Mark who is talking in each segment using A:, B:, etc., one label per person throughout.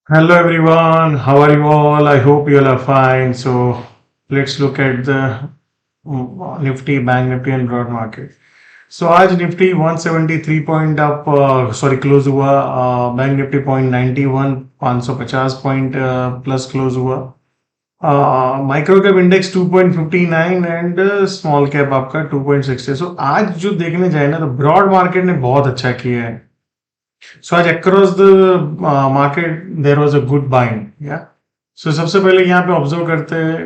A: Hello everyone, how are you all? I hope you all are fine. So let's look at the Nifty, Bank Nifty and broad market. So आज Nifty 173 point up close हुआ। Bank Nifty 0.91 550 point plus close हुआ। Micro cap index 2.59 and small cap आपका 2.60। सो आज जो देखने जाए ना तो ब्रॉड मार्केट ने बहुत अच्छा किया है। So आज across the market there was a good buying, yeah. So सबसे पहले यहाँ पे ऑब्जर्व करते हैं,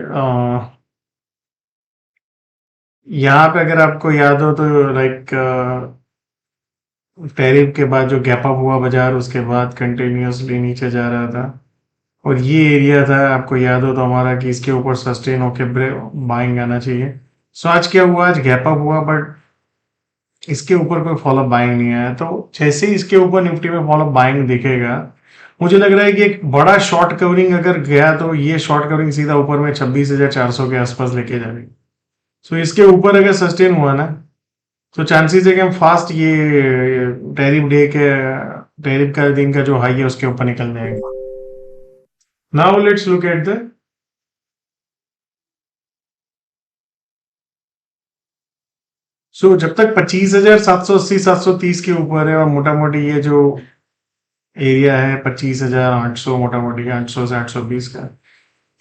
A: यहाँ पे अगर आपको याद हो तो लाइक टैरिफ के बाद जो गैप अप हुआ बाजार, उसके बाद कंटिन्यूअसली नीचे जा रहा था और ये एरिया था, आपको याद हो तो हमारा कि इसके ऊपर सस्टेन होके बाइंग आना चाहिए। सो आज क्या हुआ, आज गैप अप हुआ बट इसके ऊपर कोई फॉलो बाइंग नहीं आया। तो जैसे ही इसके ऊपर निफ्टी में फॉलो बाइंग दिखेगा, मुझे लग रहा है कि एक बड़ा शॉर्ट कवरिंग अगर गया तो ये शॉर्ट कवरिंग सीधा ऊपर में 26,400 के आसपास लेके जाएगी। सो इसके ऊपर अगर सस्टेन हुआ ना तो चांसेस है कि हम फास्ट ये टैरिफ का दिन का जो हाई है उसके ऊपर निकल जाएंगे। Now let's look at the जब तक 25,780 730 के ऊपर है और मोटा मोटी ये जो एरिया है 25,800, मोटा मोटी 800 से 820 का,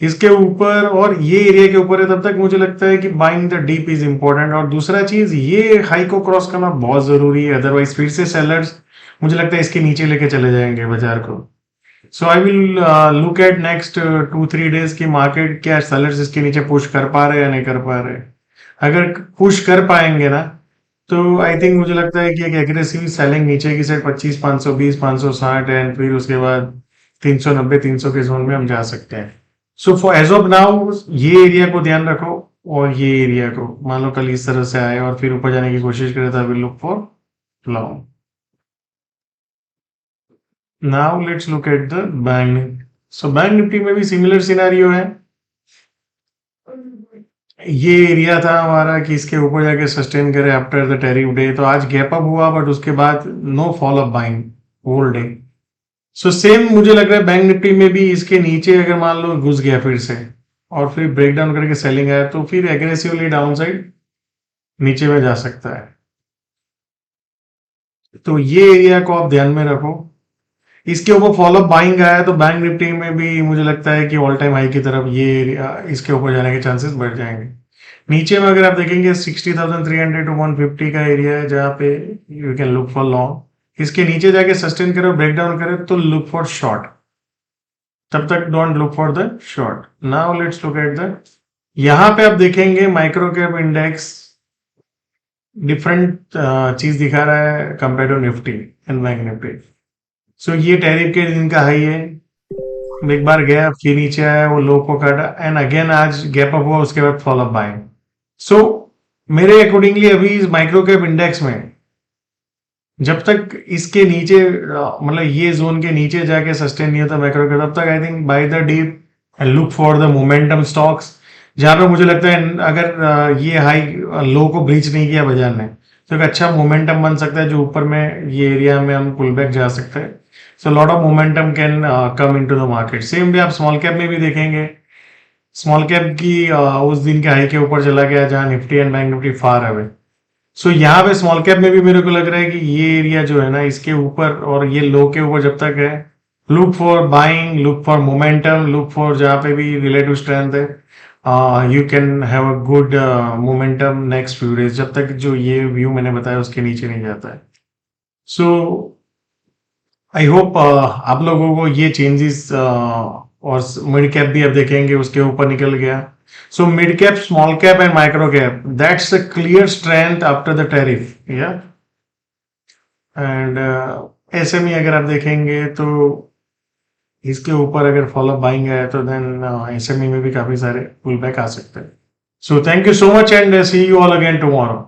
A: इसके ऊपर और ये एरिया के ऊपर है, तब तक मुझे लगता है कि buying the deep is important. और दूसरा चीज, ये हाई को क्रॉस करना बहुत जरूरी है, अदरवाइज फिर से सेलर्स मुझे लगता है इसके नीचे लेके चले जाएंगे बाजार को। So I will look at next 2-3 days की मार्केट, क्या सेलर्स इसके नीचे पुश कर पा रहे हैं या नहीं कर पा रहे। अगर पुश कर पाएंगे ना तो आई थिंक मुझे लगता है कि एक एग्रेसिव सेलिंग नीचे की साइड 25,520 560 एंड फिर उसके बाद 390 300 के जोन में हम जा सकते हैं। So for as of now ये एरिया को ध्यान रखो और ये एरिया को, मान लो कल इस तरह से आए और फिर ऊपर जाने की कोशिश करे तो आई will look for long. Now let's look at the bank Nifty. So bank Nifty में भी सिमिलर सिनेरियो है। ये एरिया था हमारा कि इसके ऊपर जाके सस्टेन करे आफ्टर द टैरिफ डे, तो आज गैप अप हुआ बट उसके बाद no follow up buying whole day. So same मुझे लग रहा है बैंक निफ्टी में भी इसके नीचे अगर मान लो घुस गया फिर से और फिर ब्रेक डाउन करके सेलिंग आया तो फिर एग्रेसिवली डाउन साइड नीचे में जा सकता है। तो ये एरिया को आप ध्यान में रखो। इसके ऊपर फॉलोअप बाइंग आया तो बैंक निफ्टी में भी मुझे लगता है कि ऑल टाइम हाई की तरफ ये एरिया, इसके ऊपर जाने के चांसेस बढ़ जाएंगे। नीचे में अगर आप देखेंगे 60,300 टू 150 का एरिया है जहां पे you can look for long. इसके नीचे जाके सस्टेन करे, ब्रेक डाउन करे तो लुक फॉर शॉर्ट, तब तक don't look for the short. Now let's look at the, यहां पे आप देखेंगे माइक्रो कैप इंडेक्स डिफरेंट चीज दिखा रहा है compare to Nifty and bank Nifty. So ये टैरिफ के दिन का हाई है, एक बार गया फिर नीचे आया, वो लो को काटा एंड अगेन आज गैप अप हुआ, उसके बाद फॉलो अप बाइंग। सो मेरे अकॉर्डिंगली अभी इस माइक्रो कैप इंडेक्स में जब तक इसके नीचे मतलब ये जोन के नीचे जाके सस्टेन नहीं होता माइक्रो कैप, तब तक I think by the deep and look for the momentum stocks, जहां पे मुझे लगता है अगर ये हाई लो को ब्रीच नहीं किया बाजार ने तो एक अच्छा मोमेंटम बन सकता है जो ऊपर में ये एरिया में हम पुल बैक जा सकते हैं। So lot of momentum can come into the market. Same भी आप स्मॉल कैप में भी देखेंगे, स्मॉल कैप की उस दिन के हाई के ऊपर चला गया जहां Nifty and bank Nifty far away. So यहाँ पे स्मॉल कैप में भी मेरे को लग रहा है कि ये एरिया जो है ना इसके ऊपर और ये लो के ऊपर जब तक है, look for buying, look for momentum, look for जहाँ पे भी रिलेटिव स्ट्रेंथ है, you can have a good momentum next few days, जब तक जो ये व्यू मैंने बताया उसके नीचे नहीं जाता है। सो आई होप आप लोगों को ये चेंजेस, और मिड कैप भी अब देखेंगे उसके ऊपर निकल गया। So mid cap, small cap and micro cap, that's a clear strength after the tariff, या एंड एसएमई अगर आप देखेंगे तो इसके ऊपर अगर फॉलो बाइंग है तो देन एसएमई में भी काफी सारे पुल बैक आ सकते हैं। So thank you so much and see you all again tomorrow.